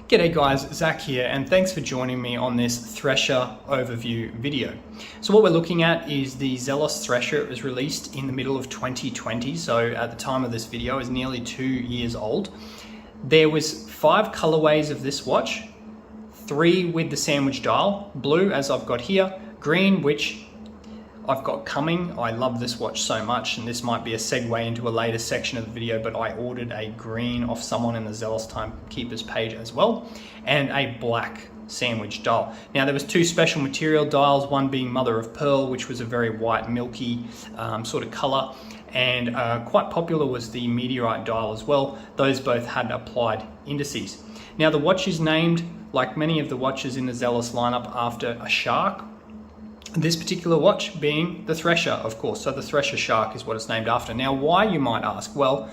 G'day guys, Zach here, and thanks for joining me on this Thresher overview video. So what we're looking at is the Zelos Thresher. It was released in the middle of 2020, so at the time of this video is nearly 2 years old. There was 5 colorways of this watch, 3 with the sandwich dial, blue as I've got here, green which I've got coming. I love this watch so much, and this might be a segue into a later section of the video, but I ordered a green off someone in the Zelos Timekeepers page as well, and a black sandwich dial. Now there was 2 special material dials, one being mother of pearl, which was a very white milky sort of color, and quite popular was the meteorite dial as well. Those both had applied indices. Now the watch is named, like many of the watches in the Zelos lineup, after a shark. This particular watch being the Thresher, of course. So the Thresher shark is what it's named after. Now, why, you might ask? Well,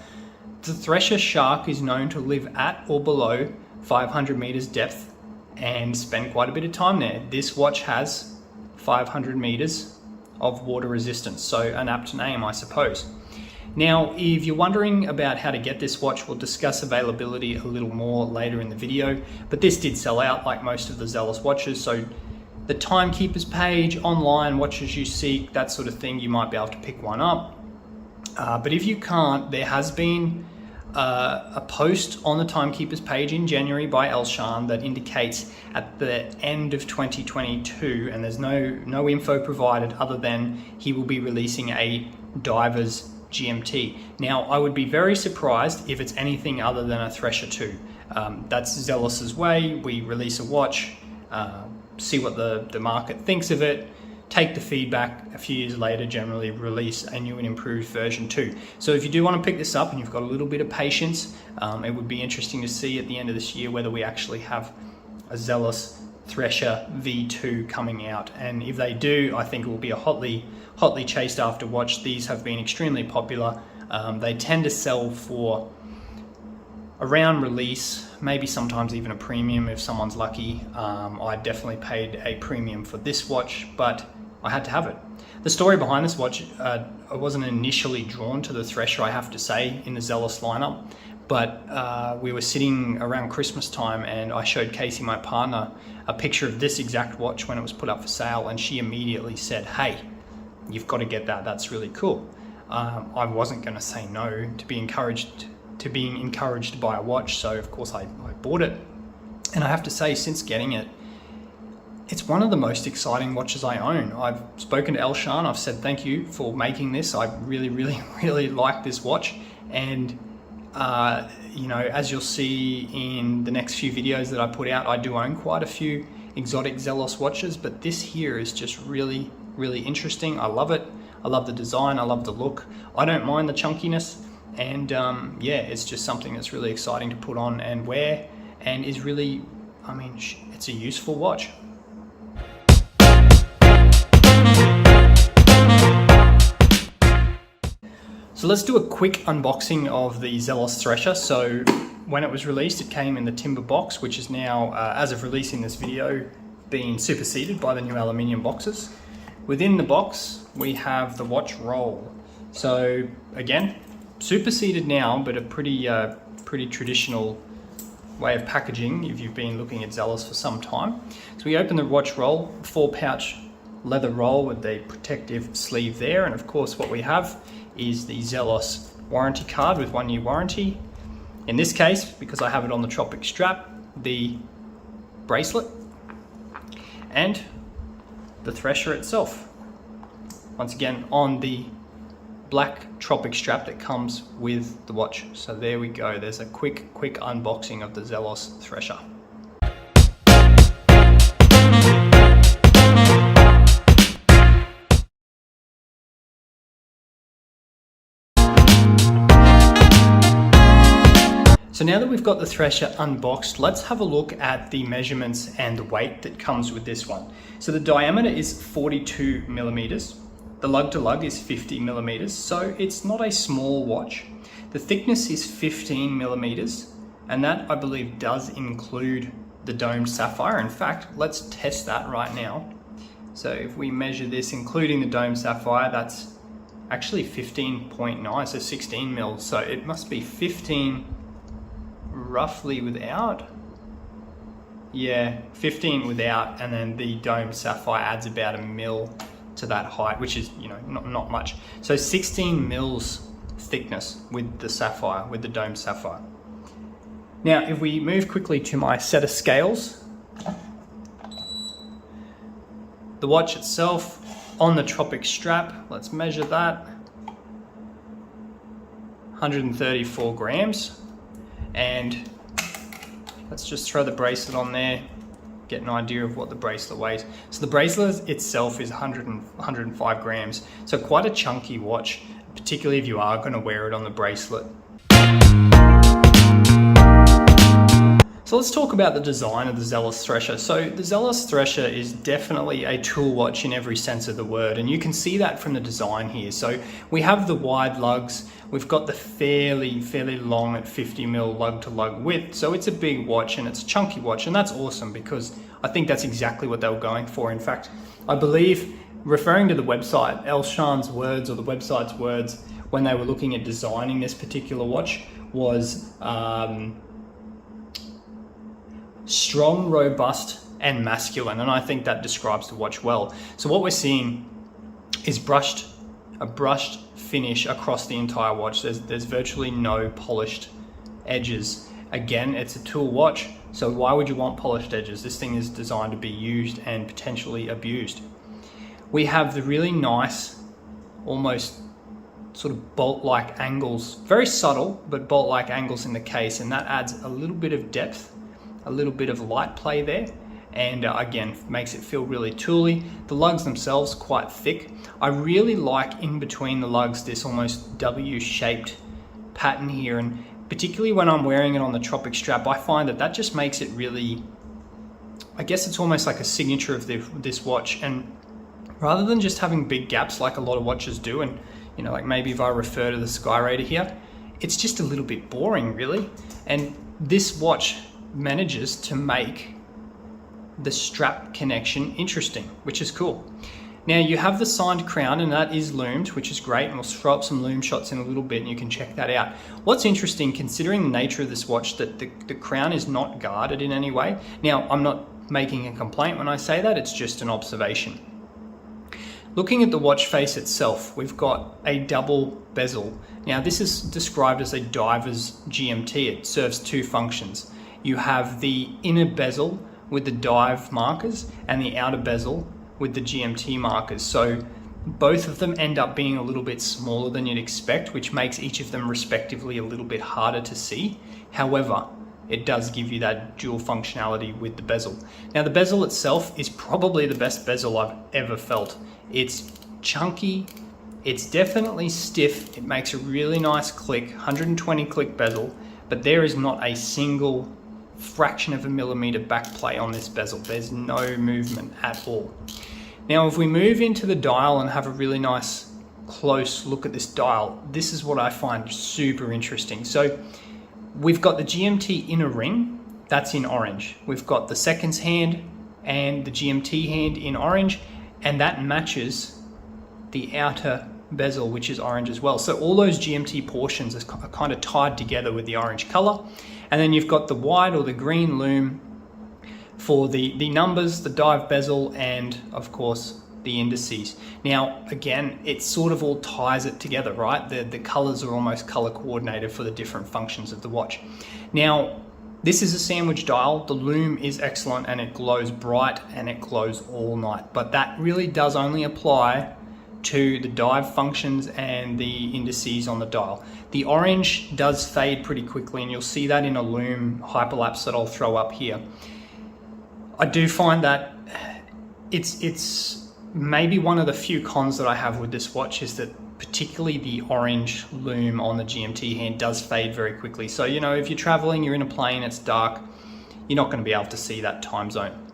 the Thresher shark is known to live at or below 500 meters depth and spend quite a bit of time there. This watch has 500 meters of water resistance, so an apt name, I suppose. Now, if you're wondering about how to get this watch, we'll discuss availability a little more later in the video, but this did sell out like most of the Zelos watches, so the Timekeepers page, online, watches you seek, that sort of thing, you might be able to pick one up. But if you can't, there has been a post on the Timekeepers page in January by Elshan that indicates at the end of 2022, and there's no info provided other than he will be releasing a diver's GMT. Now, I would be very surprised if it's anything other than a Thresher 2. That's Zelos's way. We release a watch, see what the market thinks of it, take the feedback, a few years later generally release a new and improved version 2. So if you do want to pick this up and you've got a little bit of patience, it would be interesting to see at the end of this year whether we actually have a Zelos Thresher V2 coming out. And if they do, I think it will be a hotly chased after watch. These have been extremely popular. They tend to sell for around release, maybe sometimes even a premium if someone's lucky. I definitely paid a premium for this watch, but I had to have it. The story behind this watch, I wasn't initially drawn to the Thresher, I have to say, in the Zelos lineup, but we were sitting around Christmas time and I showed Casey, my partner, a picture of this exact watch when it was put up for sale, and she immediately said, "Hey, you've got to get that, that's really cool." I wasn't going to say no to being encouraged by a watch, so of course I bought it. And I have to say, since getting it, it's one of the most exciting watches I own. I've spoken to Elshan, I've said thank you for making this. I really like this watch, and you know, as you'll see in the next few videos that I put out, I do own quite a few exotic Zelos watches, but this here is just really interesting. I love it. I love the design, I love the look. I don't mind the chunkiness. And yeah, it's just something that's really exciting to put on and wear, and is really, I mean, it's a useful watch. So let's do a quick unboxing of the Zelos Thresher. So when it was released, it came in the timber box, which is now, as of releasing this video, being superseded by the new aluminium boxes. Within the box, we have the watch roll. So again, superseded now, but a pretty traditional way of packaging if you've been looking at Zelos for some time. So we open the watch roll, 4-pouch leather roll with the protective sleeve there, and of course what we have is the Zelos warranty card with 1 year warranty. In this case, because I have it on the Tropic strap, the bracelet and the Thresher itself. Once again, on the black Tropic strap that comes with the watch. So there we go, there's a quick unboxing of the Zelos Thresher. So now that we've got the Thresher unboxed, let's have a look at the measurements and the weight that comes with this one. So the diameter is 42 millimeters. The lug to lug is 50 millimeters, so it's not a small watch. The thickness is 15 millimeters, and that I believe does include the domed sapphire. In fact, let's test that right now. So if we measure this, including the domed sapphire, that's actually 15.9, so 16 mils. So it must be 15 roughly without. Yeah, 15 without, and then the dome sapphire adds about 1 mil to that height, which is, you know, not much. So 16 mils thickness with the sapphire, with the dome sapphire. Now, if we move quickly to my set of scales, the watch itself on the Tropic strap, let's measure that, 134 grams. And let's just throw the bracelet on there, get an idea of what the bracelet weighs. So the bracelet itself is 105 grams. So quite a chunky watch, particularly if you are going to wear it on the bracelet. So let's talk about the design of the Zelos Thresher. So the Zelos Thresher is definitely a tool watch in every sense of the word, and you can see that from the design here. So we have the wide lugs, we've got the fairly long at 50 mil lug to lug width. So it's a big watch and it's a chunky watch, and that's awesome because I think that's exactly what they were going for. In fact, I believe, referring to the website, Elshan's words, or the website's words, when they were looking at designing this particular watch was strong, robust, and masculine, and I think that describes the watch well. So what we're seeing is a brushed finish across the entire watch. There's virtually no polished edges. Again, it's a tool watch, so why would you want polished edges? This thing is designed to be used and potentially abused. We have the really nice, almost sort of bolt-like angles, very subtle, but bolt-like angles in the case, and that adds a little bit of depth, a little bit of light play there, and again, makes it feel really tooly. The lugs themselves quite thick. I really like in between the lugs this almost W-shaped pattern here, and particularly when I'm wearing it on the Tropic strap, I find that just makes it really, I guess it's almost like a signature of this watch. And rather than just having big gaps like a lot of watches do, and you know, like maybe if I refer to the Sky Raider here, it's just a little bit boring really. And this watch manages to make the strap connection interesting, which is cool. Now you have the signed crown, and that is loomed, which is great, and we'll throw up some loom shots in a little bit and you can check that out. What's interesting, considering the nature of this watch, that the crown is not guarded in any way. Now, I'm not making a complaint when I say that, it's just an observation. Looking at the watch face itself, we've got a double bezel. Now this is described as a diver's GMT. It serves two functions. You have the inner bezel with the dive markers and the outer bezel with the GMT markers. So both of them end up being a little bit smaller than you'd expect, which makes each of them respectively a little bit harder to see. However, it does give you that dual functionality with the bezel. Now the bezel itself is probably the best bezel I've ever felt. It's chunky, it's definitely stiff, it makes a really nice click, 120 click bezel, but there is not a single fraction of a millimeter back play on this bezel. There's no movement at all. Now if we move into the dial and have a really nice close look at this dial, this is what I find super interesting. So we've got the GMT inner ring, that's in orange. We've got the seconds hand and the GMT hand in orange, and that matches the outer bezel, which is orange as well. So all those GMT portions are kind of tied together with the orange color. And then you've got the white or the green loom for the numbers, the dive bezel, and of course the indices. Now, again, it sort of all ties it together, right? The colors are almost color coordinated for the different functions of the watch. Now, this is a sandwich dial. The loom is excellent and it glows bright and it glows all night, but that really does only apply to the dive functions and the indices on the dial. The orange does fade pretty quickly, and you'll see that in a loom hyperlapse that I'll throw up here. I do find that it's maybe one of the few cons that I have with this watch is that particularly the orange loom on the GMT hand does fade very quickly. So, you know, if you're traveling, you're in a plane, it's dark, you're not going to be able to see that time zone.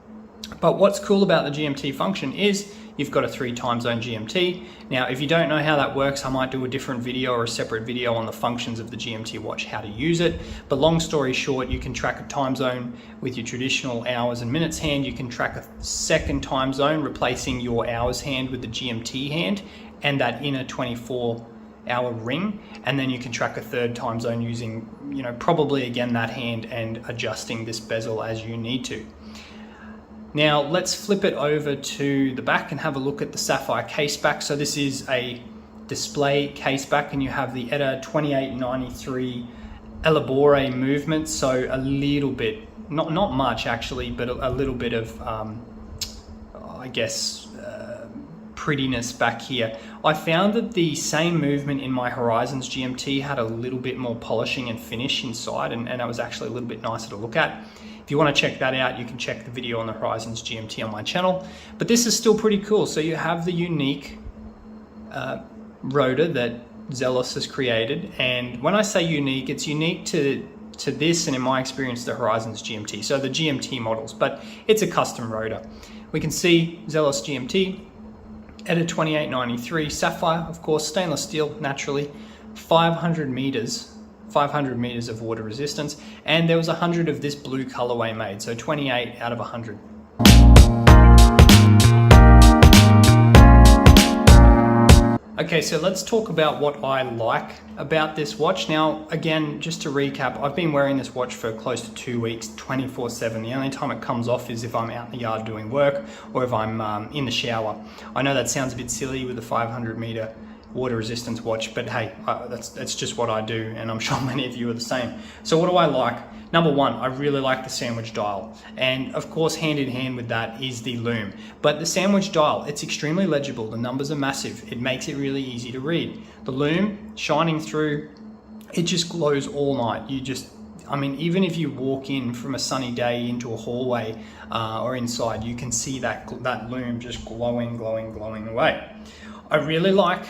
But what's cool about the GMT function is you've got a 3 time zone GMT. Now, if you don't know how that works, I might do a different video or a separate video on the functions of the GMT watch, how to use it. But long story short, you can track a time zone with your traditional hours and minutes hand. You can track a second time zone, replacing your hours hand with the GMT hand and that inner 24-hour ring. And then you can track a third time zone using, you know, probably again that hand and adjusting this bezel as you need to. Now let's flip it over to the back and have a look at the sapphire case back. So this is a display case back, and you have the ETA 2893 Elabore movement. So a little bit, not much actually, but a little bit of, I guess, prettiness back here. I found that the same movement in my Horizons GMT had a little bit more polishing and finish inside, and it was actually a little bit nicer to look at. If you want to check that out, you can check the video on the Horizons GMT on my channel. But this is still pretty cool. So you have the unique rotor that Zelos has created. And when I say unique, it's unique to this, and in my experience, the Horizons GMT. So the GMT models, but it's a custom rotor. We can see Zelos GMT, ETA 2893, sapphire, of course, stainless steel, naturally, 500 meters of water resistance, and there was 100 of this blue colorway made, so 28 out of 100. Okay, so let's talk about what I like about this watch. Now, again, just to recap, I've been wearing this watch for close to 2 weeks, 24/7. The only time it comes off is if I'm out in the yard doing work or if I'm in the shower. I know that sounds a bit silly with a 500 meter water resistance watch, but hey, that's just what I do, and I'm sure many of you are the same. So what do I like? Number one, I really like the sandwich dial, and of course hand in hand with that is the lume. But the sandwich dial, it's extremely legible, the numbers are massive, it makes it really easy to read. The lume shining through, it just glows all night. I mean, even if you walk in from a sunny day into a hallway or inside, you can see that lume just glowing away. I really like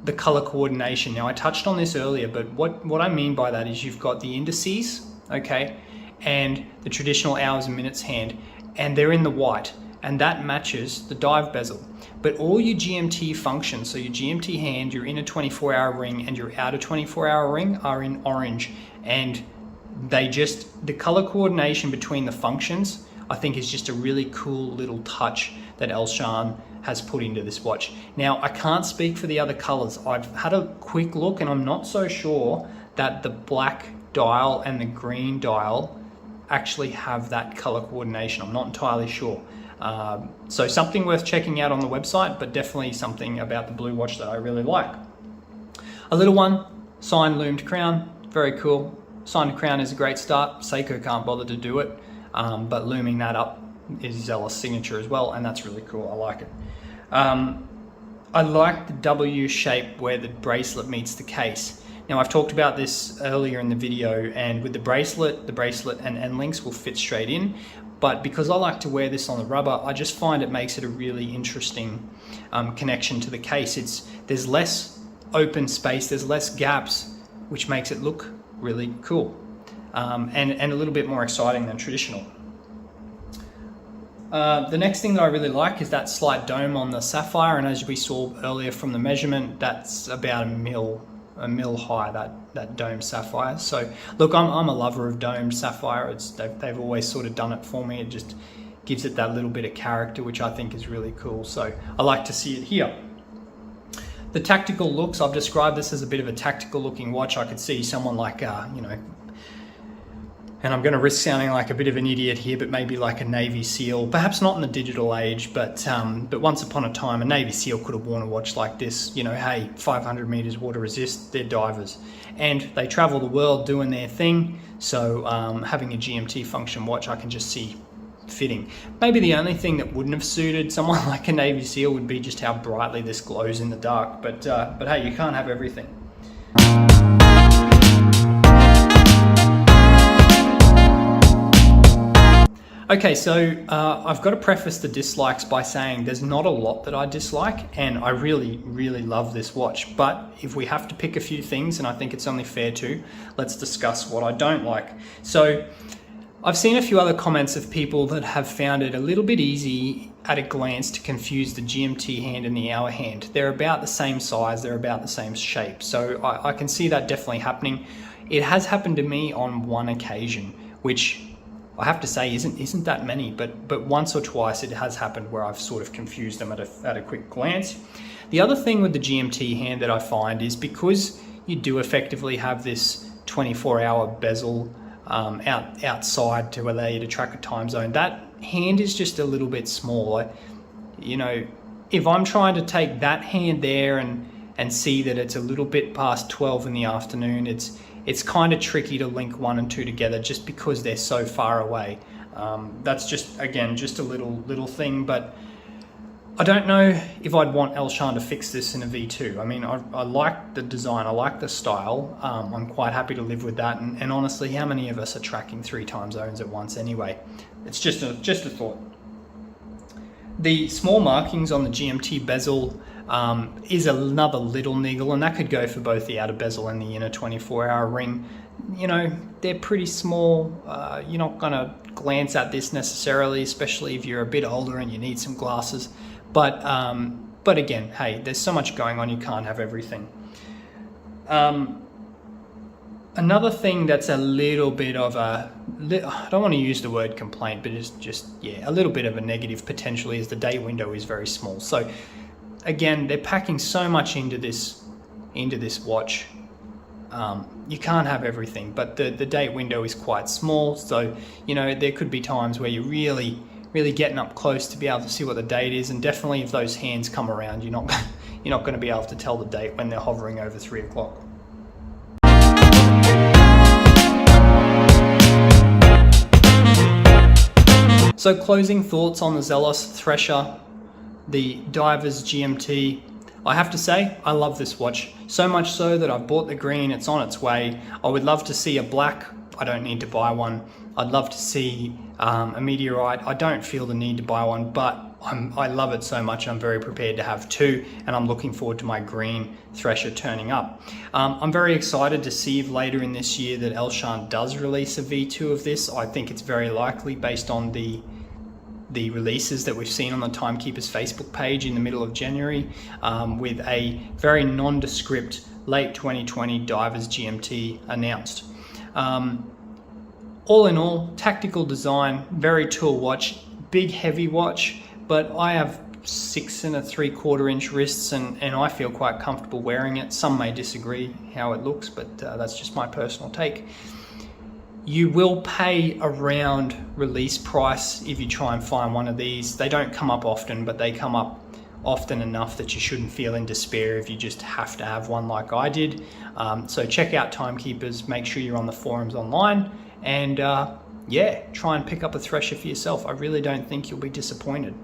the color coordination. Now, I touched on this earlier, but what I mean by that is you've got the indices, okay, and the traditional hours and minutes hand, and they're in the white, and that matches the dive bezel. But all your GMT functions, so your GMT hand, your inner 24-hour ring, and your outer 24-hour ring are in orange, and the color coordination between the functions, I think, is just a really cool little touch that Elshan has put into this watch. Now, I can't speak for the other colors. I've had a quick look, and I'm not so sure that the black dial and the green dial actually have that color coordination. I'm not entirely sure. So something worth checking out on the website, but definitely something about the blue watch that I really like. A little one, signed loomed crown, very cool. Signed crown is a great start. Seiko can't bother to do it, but looming that up is Zelos signature as well, and that's really cool. I like it. I like the W shape where the bracelet meets the case. Now, I've talked about this earlier in the video, and with the bracelet and end links will fit straight in, but because I like to wear this on the rubber, I just find it makes it a really interesting connection to the case. There's less open space, there's less gaps, which makes it look really cool and a little bit more exciting than traditional. The next thing that I really like is that slight dome on the sapphire, and as we saw earlier from the measurement, that's about a mil high, that dome sapphire. So look, I'm a lover of domed sapphire. They've always sort of done it for me. It just gives it that little bit of character, which I think is really cool. So I like to see it here. The tactical looks, I've described this as a bit of a tactical looking watch. I could see someone like, and I'm going to risk sounding like a bit of an idiot here, but maybe like a Navy SEAL, perhaps not in the digital age, but once upon a time, a Navy SEAL could have worn a watch like this. You know, hey, 500 meters water resist, they're divers. And they travel the world doing their thing, so having a GMT function watch, I can just see fitting. Maybe the only thing that wouldn't have suited someone like a Navy SEAL would be just how brightly this glows in the dark, but hey, you can't have everything. Okay, so I've got to preface the dislikes by saying there's not a lot that I dislike, and I really, really love this watch. But if we have to pick a few things, and I think it's only fair to, let's discuss what I don't like. So I've seen a few other comments of people that have found it a little bit easy at a glance to confuse the GMT hand and the hour hand. They're about the same size, they're about the same shape. So I can see that definitely happening. It has happened to me on one occasion, which I have to say isn't that many, but once or twice it has happened where I've sort of confused them at a quick glance. The other thing with the GMT hand that I find is because you do effectively have this 24-hour bezel outside to allow you to track a time zone. That hand is just a little bit small. You know, if I'm trying to take that hand there and see that it's a little bit past 12 in the afternoon, it's kind of tricky to link 1 and 2 together just because they're so far away. That's just, again, just a little thing, but I don't know if I'd want Elshan to fix this in a V2. I mean, I like the design, I like the style. I'm quite happy to live with that. And honestly, how many of us are tracking 3 time zones at once anyway? It's just a thought. The small markings on the GMT bezel is another little niggle, and that could go for both the outer bezel and the inner 24-hour ring. You know, they're pretty small. You're not going to glance at this necessarily, especially if you're a bit older and you need some glasses. But again, hey, there's so much going on, you can't have everything. Another thing that's a little bit of I don't want to use the word complaint, but it's just, yeah, a little bit of a negative potentially, is the date window is very small. So again, they're packing so much into this watch. You can't have everything, but the date window is quite small. So, you know, there could be times where you're really getting up close to be able to see what the date is. And definitely if those hands come around, you're not going to be able to tell the date when they're hovering over 3 o'clock. So closing thoughts on the Zelos Thresher, the Divers GMT. I have to say, I love this watch. So much so that I've bought the green, it's on its way. I would love to see a black. I don't need to buy one. I'd love to see a meteorite. I don't feel the need to buy one, but I love it so much. I'm very prepared to have 2, and I'm looking forward to my green Thresher turning up. I'm very excited to see if later in this year that Elshan does release a V2 of this. I think it's very likely based on the releases that we've seen on the Timekeeper's Facebook page in the middle of January, with a very nondescript late 2020 Divers GMT announced. All in all, tactical design, very tool watch, big heavy watch, but I have 6 3/4 inch wrists and I feel quite comfortable wearing it. Some may disagree how it looks, but that's just my personal take. You will pay around release price if you try and find one of these. They don't come up often, but they come up often enough that you shouldn't feel in despair if you just have to have one like I did. So check out Timekeepers, make sure you're on the forums online, and yeah, try and pick up a Thresher for yourself. I really don't think you'll be disappointed.